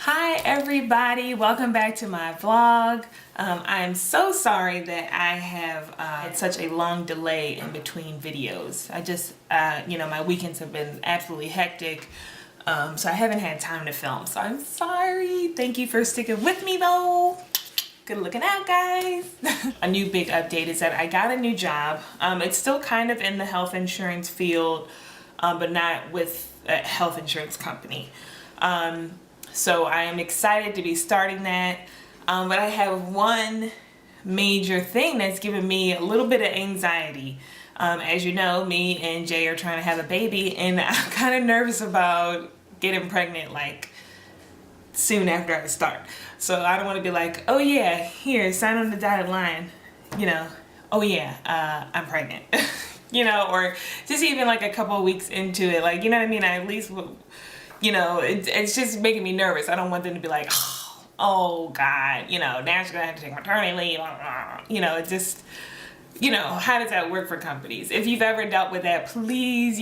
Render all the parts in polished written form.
Hi everybody, welcome back to my vlog. I'm so sorry that I have had such a long delay in between videos. I just, my weekends have been absolutely hectic, so I haven't had time to film. So I'm sorry. Thank you for sticking with me though. Good looking out, guys. A new big update is that I got a new job. It's still kind of in the health insurance field, but not with a health insurance company. So I am excited to be starting that, but I have one major thing that's giving me a little bit of anxiety. As you know, me and Jay are trying to have a baby, and I'm kind of nervous about getting pregnant like soon after I start. So I don't want to be like, oh yeah, here, sign on the dotted line, oh yeah, I'm pregnant, or just even like a couple of weeks into it, like, you know what I mean? I at least it's just making me nervous. I don't want them to be like, oh God, now she's gonna have to take maternity leave. It just, how does that work for companies? If you've ever dealt with that, please,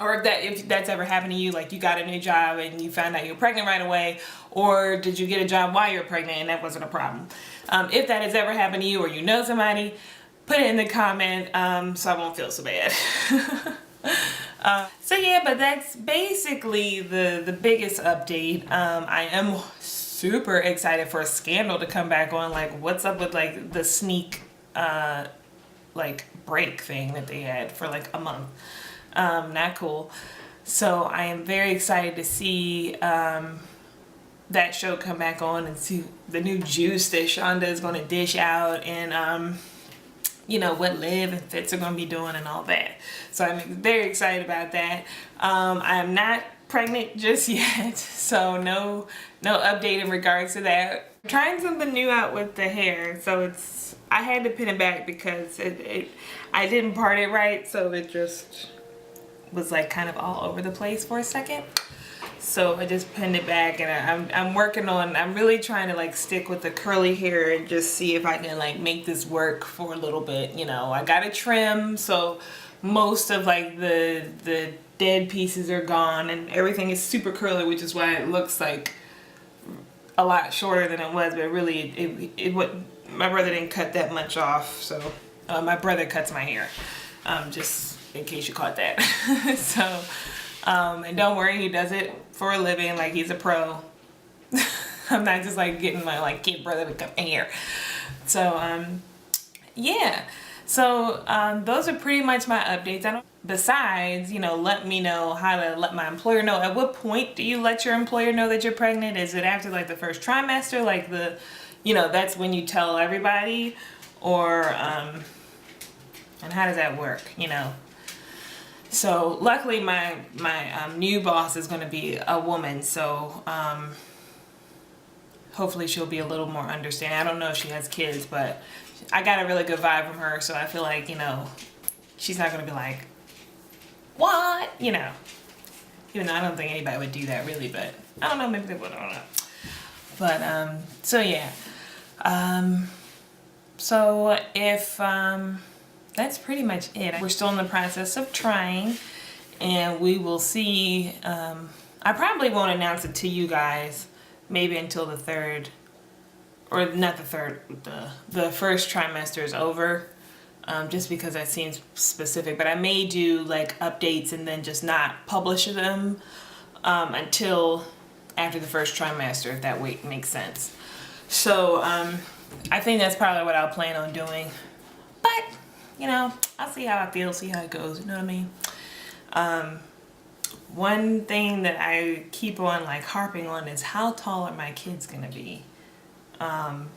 or if that's ever happened to you, like you got a new job and you found out you're pregnant right away, or did you get a job while you're pregnant and that wasn't a problem? If that has ever happened to you or you know somebody, put it in the comment so I won't feel so bad. So yeah, but that's basically the biggest update. I am super excited for Scandal to come back on. Like, what's up with like the sneak like break thing that they had for like a month? Not cool. So I am very excited to see that show come back on and see the new juice that Shonda is going to dish out, and what Liv and Fitz are going to be doing and all that. So I'm very excited about that. I am not pregnant just yet, so no update in regards to that. I'm trying something new out with the hair, so I had to pin it back because I didn't part it right, so it just was like kind of all over the place for a second. So I just pinned it back, and I'm really trying to like stick with the curly hair and just see if I can like make this work for a little bit. I got a trim, so most of like the dead pieces are gone and everything is super curly, which is why it looks like a lot shorter than it was, but really my brother didn't cut that much off. So my brother cuts my hair, just in case you caught that. So and don't worry, he does it for a living, like he's a pro. I'm not just like getting my like kid brother to cut my hair. So yeah, so those are pretty much my updates. Besides, let me know how to let my employer know. At what point do you let your employer know that you're pregnant? Is it after like the first trimester, like that's when you tell everybody, or and how does that work? So luckily my new boss is going to be a woman, so hopefully she'll be a little more understanding. I don't know if she has kids, but I got a really good vibe from her, so I feel like, she's not going to be like, what? Even though I don't think anybody would do that really, but I don't know, maybe they would, I don't know. But, so yeah. So if, that's pretty much it. We're still in the process of trying, and we will see. I probably won't announce it to you guys maybe until the third, or not the third, the first trimester is over, just because that seems specific. But I may do like updates and then just not publish them until after the first trimester, if that makes sense. So I think that's probably what I'll plan on doing. But I'll see how I feel, see how it goes, you know what I mean? One thing that I keep on like harping on is how tall are my kids gonna be?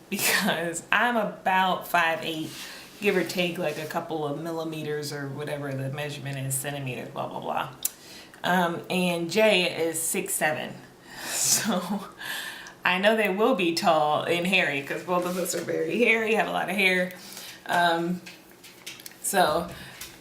Because I'm about 5'8", give or take like a couple of millimeters or whatever the measurement is, centimeters, blah, blah, blah. And Jay is 6'7". So I know they will be tall and hairy because both of us are very hairy, have a lot of hair. So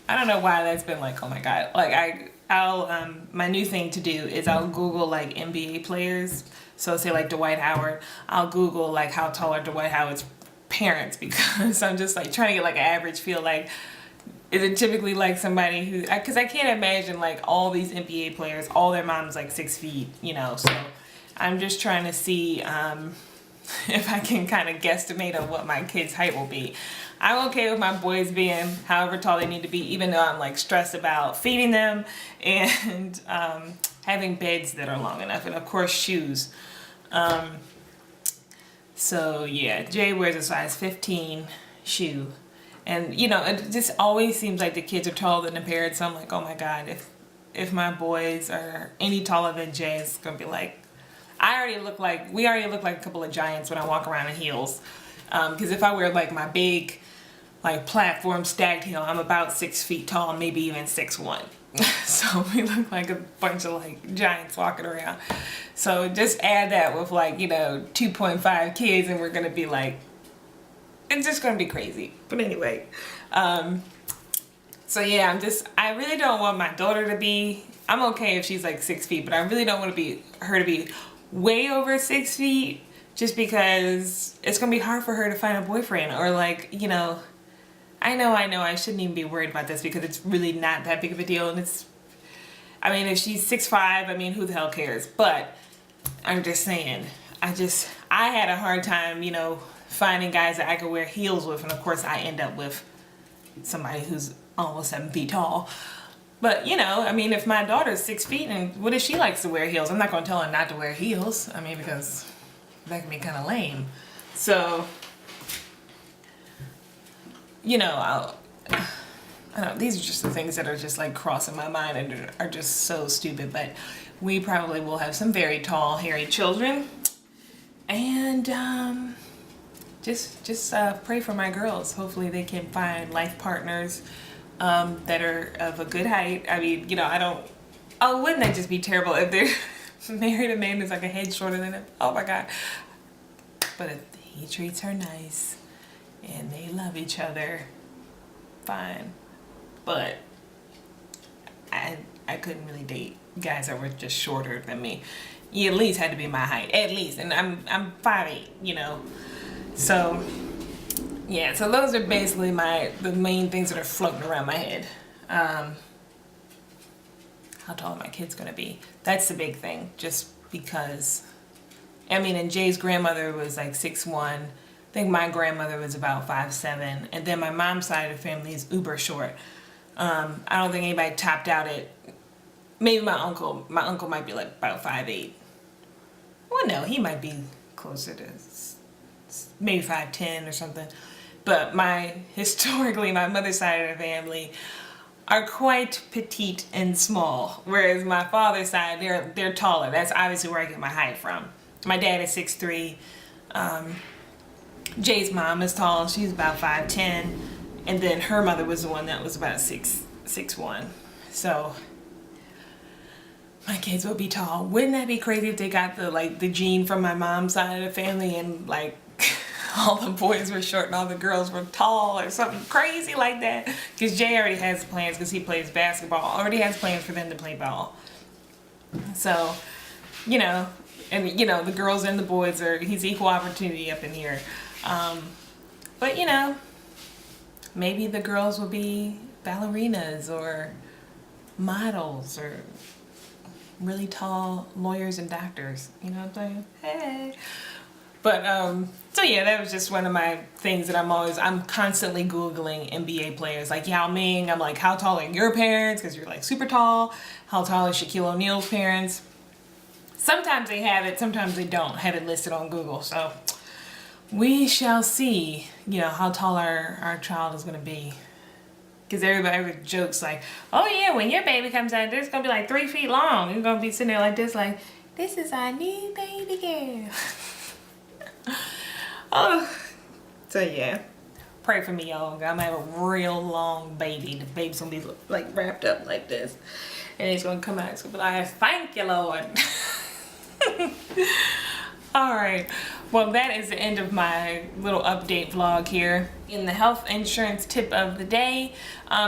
I don't know why that's been like, oh my God. Like I'll my new thing to do is I'll Google like NBA players. So say like Dwight Howard, I'll Google like how tall are Dwight Howard's parents, because I'm just like trying to get like an average feel. Like, is it typically like somebody who, because I can't imagine like all these NBA players, all their moms like 6 feet, so I'm just trying to see if I can kind of guesstimate on what my kid's height will be. I'm okay with my boys being however tall they need to be, even though I'm like stressed about feeding them and having beds that are long enough, and of course shoes. So yeah, Jay wears a size 15 shoe, and you know, it just always seems like the kids are taller than the parents. So I'm like, oh my God, if my boys are any taller than Jay, it's gonna be like, we already look like a couple of giants when I walk around in heels. Because if I wear like my big like platform stacked heel, I'm about 6 feet tall, maybe even 6'1". So we look like a bunch of like giants walking around. So just add that with like, you know, 2.5 kids and we're gonna be like, it's just gonna be crazy. But anyway, so yeah, I really don't want my daughter to be, I'm okay if she's like 6 feet, but I really don't want her to be way over 6 feet, just because it's gonna be hard for her to find a boyfriend, or like, you know, I know I shouldn't even be worried about this because it's really not that big of a deal, and I mean, if she's 6'5", I mean, who the hell cares? But I'm just saying, I had a hard time, you know, finding guys that I could wear heels with, and of course I end up with somebody who's almost 7 feet tall. But you know, I mean, if my daughter's 6 feet and what if she likes to wear heels, I'm not gonna tell her not to wear heels. I mean, because that can be kind of lame. So, you know, I don't know, these are just the things that are just like crossing my mind and are just so stupid, but we probably will have some very tall, hairy children. And just pray for my girls. Hopefully they can find life partners that are of a good height. I mean, you know, wouldn't that just be terrible if they're married a man who's like a head shorter than him? Oh my God. But if he treats her nice and they love each other, fine. But I couldn't really date guys that were just shorter than me. You at least had to be my height, at least. And I'm 5'8", you know. So yeah, so those are basically the main things that are floating around my head. How tall are my kids gonna be? That's the big thing, just because, I mean, and Jay's grandmother was like 6'1". I think my grandmother was about 5'7", and then my mom's side of the family is uber short. I don't think anybody topped out at, maybe my uncle. My uncle might be like about 5'8". Well, no, he might be closer to maybe 5'10" or something. But historically, my mother's side of the family are quite petite and small, whereas my father's side, they're taller. That's obviously where I get my height from. My dad is 6'3". Jay's mom is tall. She's about 5'10", and then her mother was the one that was about 6'1". So my kids will be tall. Wouldn't that be crazy if they got the gene from my mom's side of the family, and like all the boys were short and all the girls were tall, or something crazy like that? Because Jay already has plans, because he plays basketball, already has plans for them to play ball. So, you know, and you know, the girls and the boys he's equal opportunity up in here. But you know, maybe the girls will be ballerinas or models or really tall lawyers and doctors. You know what I'm saying? Hey. But so yeah, that was just one of my things that I'm constantly Googling NBA players. Like Yao Ming, I'm like, how tall are your parents? Because you're like super tall. How tall is Shaquille O'Neal's parents? Sometimes they have it, sometimes they don't have it listed on Google. So we shall see, you know, how tall our child is going to be. Because everybody jokes like, oh yeah, when your baby comes out, it's going to be like 3 feet long. You're going to be sitting there like this, like, this is our new baby girl. Oh, so yeah, pray for me, y'all. I'm gonna have a real long baby. The baby's gonna be like wrapped up like this, and it's gonna come out. It's gonna be like, thank you, Lord. All right, well, that is the end of my little update vlog here. In the health insurance tip of the day,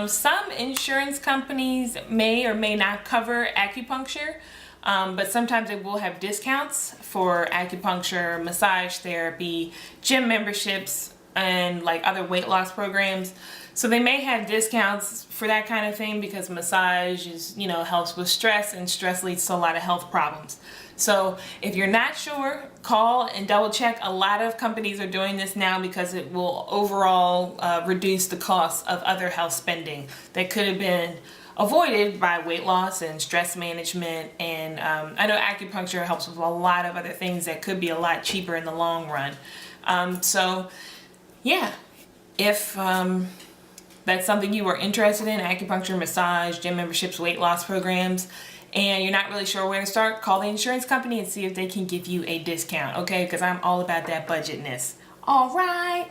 some insurance companies may or may not cover acupuncture. But sometimes they will have discounts for acupuncture, massage therapy, gym memberships, and like other weight loss programs. So they may have discounts for that kind of thing because massage is, you know, helps with stress, and stress leads to a lot of health problems. So if you're not sure, call and double check. A lot of companies are doing this now because it will overall reduce the cost of other health spending that could have been avoided by weight loss and stress management. And I know acupuncture helps with a lot of other things that could be a lot cheaper in the long run. So yeah, if that's something you are interested in, acupuncture, massage, gym memberships, weight loss programs, and you're not really sure where to start, call the insurance company and see if they can give you a discount, okay? Because I'm all about that budgetness. All right.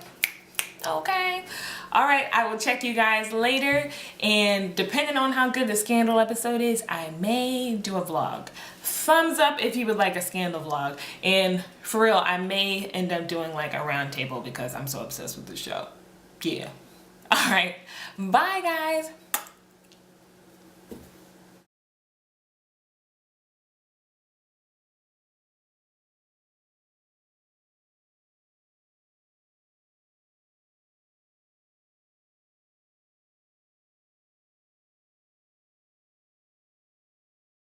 Okay. All right. I will check you guys later. And depending on how good the Scandal episode is, I may do a vlog. Thumbs up if you would like a Scandal vlog. And for real, I may end up doing like a round table because I'm so obsessed with the show. Yeah. All right. Bye, guys.